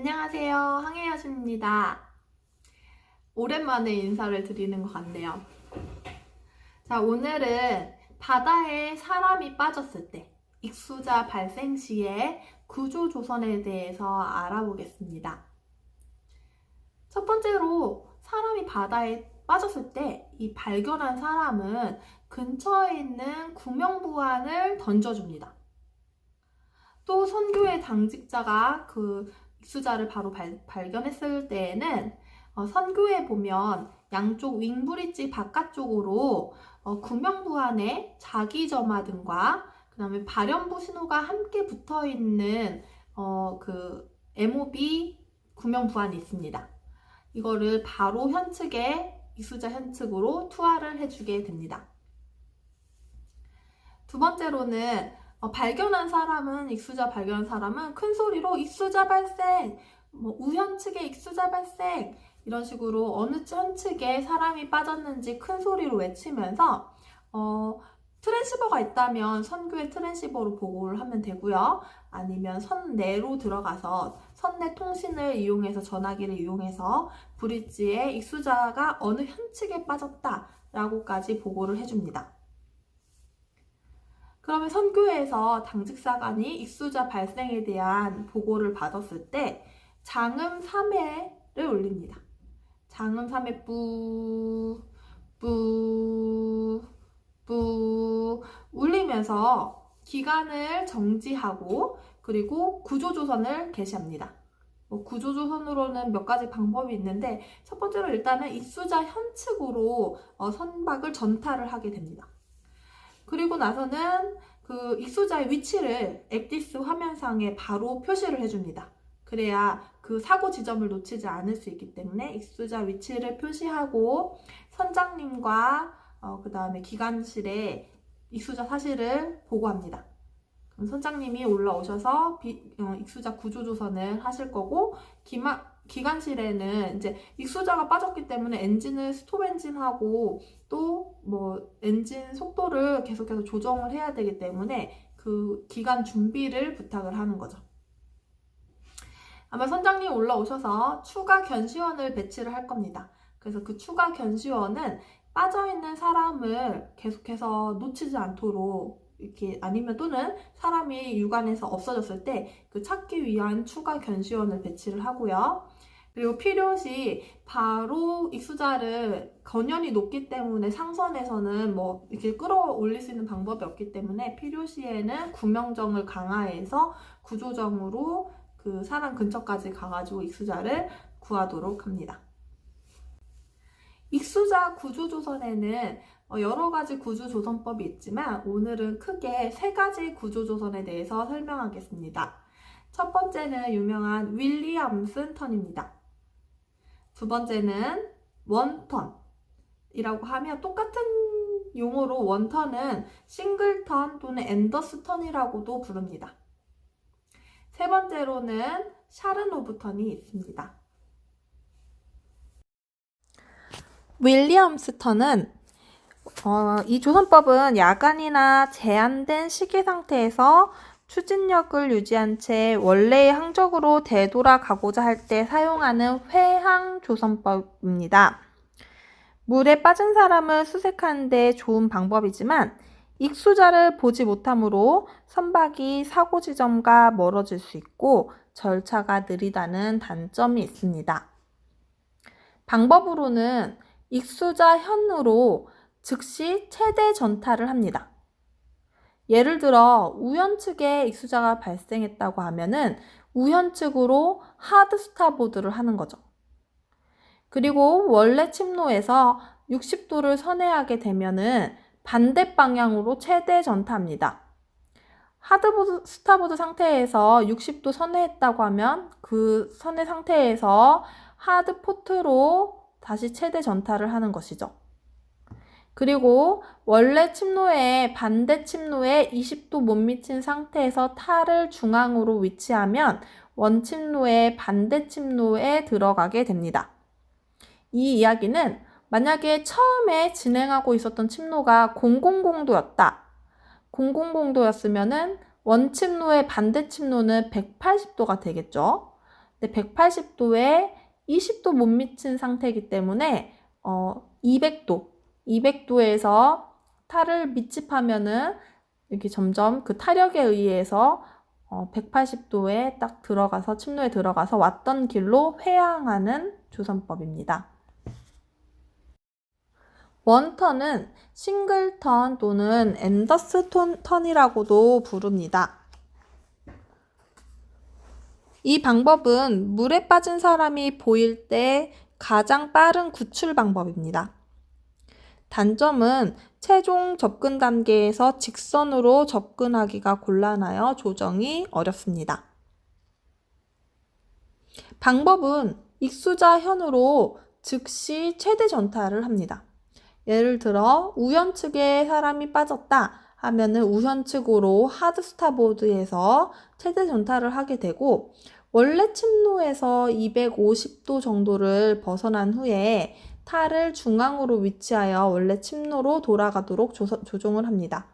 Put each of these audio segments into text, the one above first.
안녕하세요. 항해여신입니다. 오랜만에 인사를 드리는 것 같네요. 자, 오늘은 바다에 사람이 빠졌을 때 익수자 발생 시의 구조조선에 대해서 알아보겠습니다. 첫 번째로 사람이 바다에 빠졌을 때 이 발견한 사람은 근처에 있는 구명부안을 던져줍니다. 또 선교의 당직자가 그 익수자를 바로 발견했을 때에는 선교에 보면 양쪽 윙브리지 바깥쪽으로 구명부안에 자기점화 등과 그 다음에 발연부 신호가 함께 붙어있는 그 MOB 구명부안이 있습니다. 이거를 바로 현측에 익수자 현측으로 투하를 해주게 됩니다. 두 번째로는 발견한 사람은 익수자 발견한 사람은 큰 소리로 익수자 발생, 우현측에 익수자 발생 이런 식으로 어느 현측에 사람이 빠졌는지 큰 소리로 외치면서 트랜시버가 있다면 선교의 트랜시버로 보고를 하면 되고요. 아니면 선내로 들어가서 선내 통신을 이용해서 전화기를 이용해서 브릿지에 익수자가 어느 현측에 빠졌다라고까지 보고를 해줍니다. 그러면 선교에서 당직사관이 익수자 발생에 대한 보고를 받았을 때 장음 3회를 울립니다. 장음 3회 뿌 울리면서 기관을 정지하고 그리고 구조조선을 개시합니다. 구조조선으로는 몇 가지 방법이 있는데 첫 번째로 일단은 익수자 현측으로 선박을 전탈을 하게 됩니다. 그리고 나서는 그 익수자의 위치를 엑디스 화면상에 바로 표시를 해줍니다. 그래야 그 사고 지점을 놓치지 않을 수 있기 때문에 익수자 위치를 표시하고 선장님과 그 다음에 기관실에 익수자 사실을 보고합니다. 그럼 선장님이 올라오셔서 익수자 구조조선을 하실 거고 기관실에는 이제 익수자가 빠졌기 때문에 엔진을 스톱 엔진하고 또 엔진 속도를 계속해서 조정을 해야 되기 때문에 그 기간 준비를 부탁을 하는 거죠. 아마 선장님 올라오셔서 추가 견시원을 배치를 할 겁니다. 그래서 그 추가 견시원은 빠져있는 사람을 계속해서 놓치지 않도록 이렇게 아니면 또는 사람이 유관에서 없어졌을 때 그 찾기 위한 추가 견시원을 배치를 하고요. 그리고 필요시 바로 익수자를 건연이 높기 때문에 상선에서는 이렇게 끌어올릴 수 있는 방법이 없기 때문에 필요시에는 구명정을 강화해서 구조정으로 그 사람 근처까지 가가지고 익수자를 구하도록 합니다. 익수자 구조조선에는 여러 가지 구조조선법이 있지만 오늘은 크게 세 가지 구조조선에 대해서 설명하겠습니다. 첫 번째는 유명한 윌리엄슨 턴입니다. 두 번째는 원턴이라고 하면 똑같은 용어로 원턴은 싱글턴 또는 앤더스 턴이라고도 부릅니다. 세 번째로는 샤르노브 턴이 있습니다. 윌리엄스 턴은 이 조선법은 야간이나 제한된 시기 상태에서 추진력을 유지한 채 원래의 항적으로 되돌아가고자 할 때 사용하는 회항 조선법입니다. 물에 빠진 사람을 수색하는 데 좋은 방법이지만 익수자를 보지 못하므로 선박이 사고 지점과 멀어질 수 있고 절차가 느리다는 단점이 있습니다. 방법으로는 익수자 현으로 즉시 최대 전탈을 합니다. 예를 들어 우현측에 익수자가 발생했다고 하면은 우현측으로 하드 스타보드를 하는 거죠. 그리고 원래 침로에서 60도를 선회하게 되면은 반대 방향으로 최대 전타합니다. 하드 스타보드 상태에서 60도 선회했다고 하면 그 선회 상태에서 하드 포트로 다시 최대 전타를 하는 것이죠. 그리고 원래 침로에 반대 침로에 20도 못 미친 상태에서 탈을 중앙으로 위치하면 원침로의 반대 침로에 들어가게 됩니다. 이 이야기는 만약에 처음에 진행하고 있었던 침로가 000도였다. 000도였으면은 원침로의 반대 침로는 180도가 되겠죠. 근데 180도에 20도 못 미친 상태이기 때문에 200도에서 탈을 밀집하면은 이렇게 점점 그 타력에 의해서 180도에 딱 들어가서 침로에 들어가서 왔던 길로 회항하는 조선법입니다. 원턴은 싱글턴 또는 앤더스 턴이라고도 부릅니다. 이 방법은 물에 빠진 사람이 보일 때 가장 빠른 구출 방법입니다. 단점은 최종 접근 단계에서 직선으로 접근하기가 곤란하여 조정이 어렵습니다. 방법은 익수자 현으로 즉시 최대 전타를 합니다. 예를 들어 우연측에 사람이 빠졌다 하면은 우현측으로 하드 스타보드에서 최대 전타를 하게 되고, 원래 침로에서 250도 정도를 벗어난 후에 탈을 중앙으로 위치하여 원래 침로로 돌아가도록 조종을 합니다.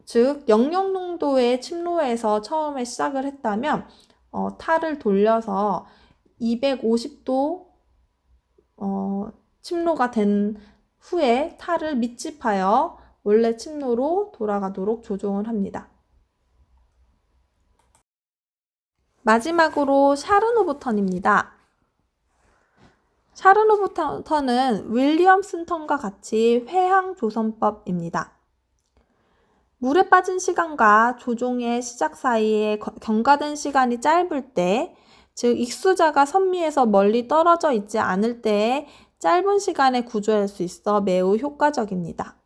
즉 0.0농도의 침로에서 처음에 시작을 했다면 탈을 돌려서 250도 침로가 된 후에 탈을 밀집하여 원래 침로로 돌아가도록 조종을 합니다. 마지막으로 샤르노브 턴입니다. 샤르노브 턴은 윌리엄슨 턴과 같이 회항 조선법입니다. 물에 빠진 시간과 조종의 시작 사이에 경과된 시간이 짧을 때, 즉 익수자가 선미에서 멀리 떨어져 있지 않을 때에 짧은 시간에 구조할 수 있어 매우 효과적입니다.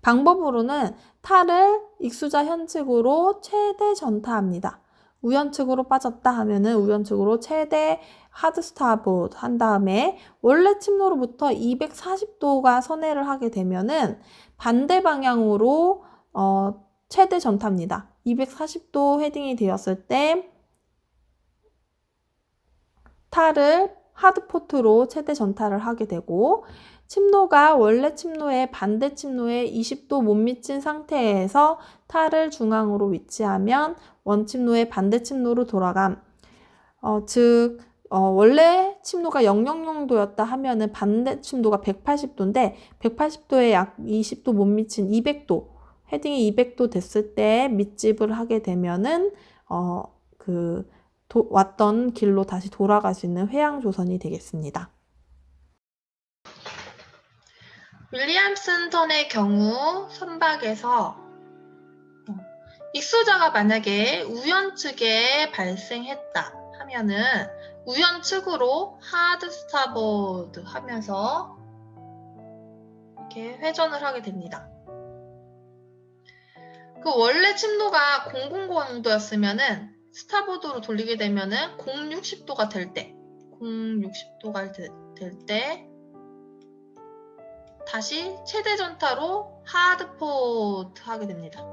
방법으로는 탈을 익수자 현측으로 최대 전타합니다. 우현측으로 빠졌다 하면은 우현측으로 최대 하드 스타보드 한 다음에 원래 침로로부터 240도가 선회를 하게 되면은 반대 방향으로 최대 전타입니다. 240도 헤딩이 되었을 때 탈을 하드포트로 최대 전타를 하게 되고, 침로가 원래 침로의 반대 침로에 20도 못 미친 상태에서 탈을 중앙으로 위치하면 원침로의 반대 침로로 돌아감. 즉 원래 침로가 0.0도였다 하면은 반대 침로가 180도인데 180도에 약 20도 못 미친 200도, 헤딩이 200도 됐을 때 밀집을 하게 되면은 왔던 길로 다시 돌아갈 수 있는 회항 조선이 되겠습니다. 윌리엄슨 턴의 경우 선박에서 익수자가 만약에 우연측에 발생했다 하면은 우연측으로 하드 스타보드 하면서 이렇게 회전을 하게 됩니다. 그 원래 침로가 000도였으면은 스타보드로 돌리게 되면은 060도가 될 때, 다시 최대 전타로 하드포트 하게 됩니다.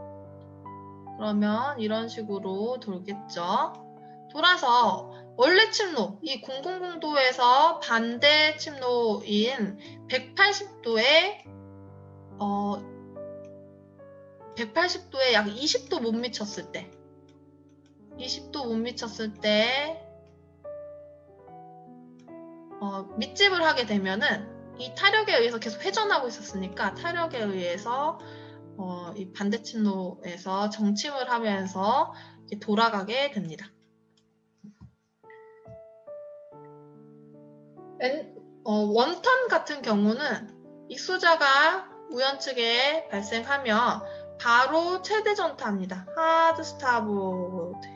그러면 이런 식으로 돌겠죠. 돌아서 원래 침로, 이 000도에서 반대 침로인 180도에 약 20도 못 미쳤을 때, 20도 못 미쳤을 때 밀집을 하게 되면은 이 타력에 의해서 계속 회전하고 있었으니까 타력에 의해서 이 반대 침로에서 정침을 하면서 이렇게 돌아가게 됩니다. 원턴 같은 경우는 익수자가 우연측에 발생하면 바로 최대 전타합니다. 하드 스타보드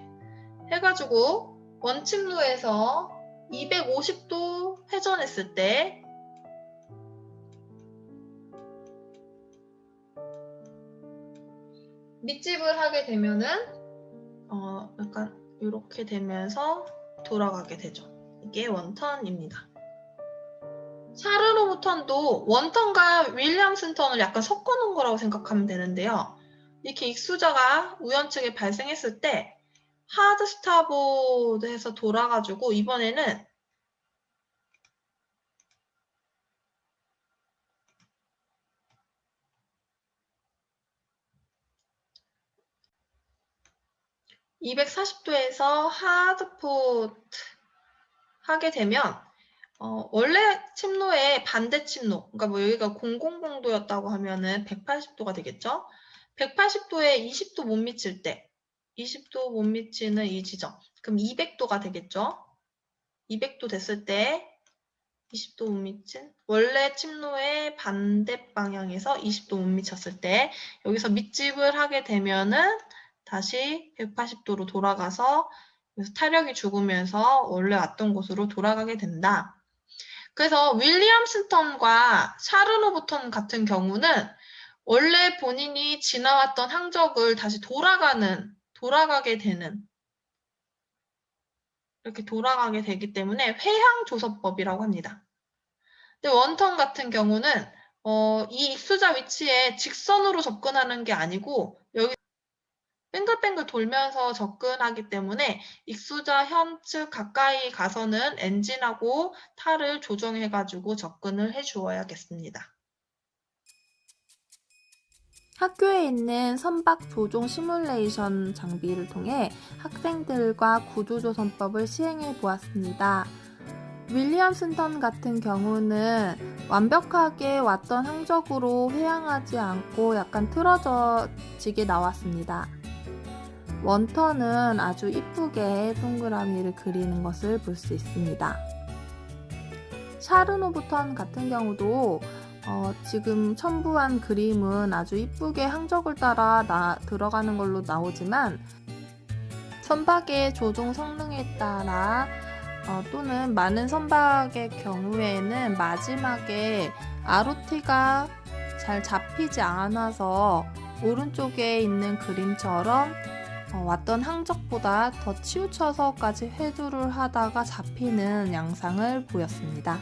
해가지고 원침로에서 250도 회전했을 때 밀집을 하게 되면은 약간 이렇게 되면서 돌아가게 되죠. 이게 원턴입니다. 샤르노브 턴도 원턴과 윌리엄슨 턴을 약간 섞어놓은 거라고 생각하면 되는데요. 이렇게 익수자가 우연측에 발생했을 때 하드 스타보드에서 돌아가지고 이번에는 240도에서 하드포트 하게 되면 원래 침로의 반대 침로, 그러니까 뭐 여기가 000도였다고 하면은 180도가 되겠죠? 180도에 20도 못 미칠 때, 20도 못 미치는 이 지점, 그럼 200도가 되겠죠? 200도 됐을 때 20도 못 미친 원래 침로의 반대 방향에서 20도 못 미쳤을 때 여기서 밑집을 하게 되면은 다시 180도로 돌아가서 타력이 죽으면서 원래 왔던 곳으로 돌아가게 된다. 그래서 윌리엄 스턴과 샤른 오버턴 같은 경우는 원래 본인이 지나왔던 항적을 다시 돌아가게 되는 이렇게 돌아가게 되기 때문에 회항조서법이라고 합니다. 근데 원턴 같은 경우는 이 입수자 위치에 직선으로 접근하는 게 아니고 여기 뱅글뱅글 돌면서 접근하기 때문에 익수자 현측 가까이 가서는 엔진하고 탈을 조정해가지고 접근을 해주어야겠습니다. 학교에 있는 선박 조종 시뮬레이션 장비를 통해 학생들과 구조조선법을 시행해 보았습니다. 윌리엄 스턴 같은 경우는 완벽하게 왔던 항적으로 회항하지 않고 약간 틀어지게 나왔습니다. 원턴은 아주 이쁘게 동그라미를 그리는 것을 볼 수 있습니다. 샤른 오버턴 같은 경우도 지금 첨부한 그림은 아주 이쁘게 항적을 따라 들어가는 걸로 나오지만 선박의 조종 성능에 따라 또는 많은 선박의 경우에는 마지막에 ROT가 잘 잡히지 않아서 오른쪽에 있는 그림처럼 왔던 항적보다 더 치우쳐서까지 회두를 하다가 잡히는 양상을 보였습니다.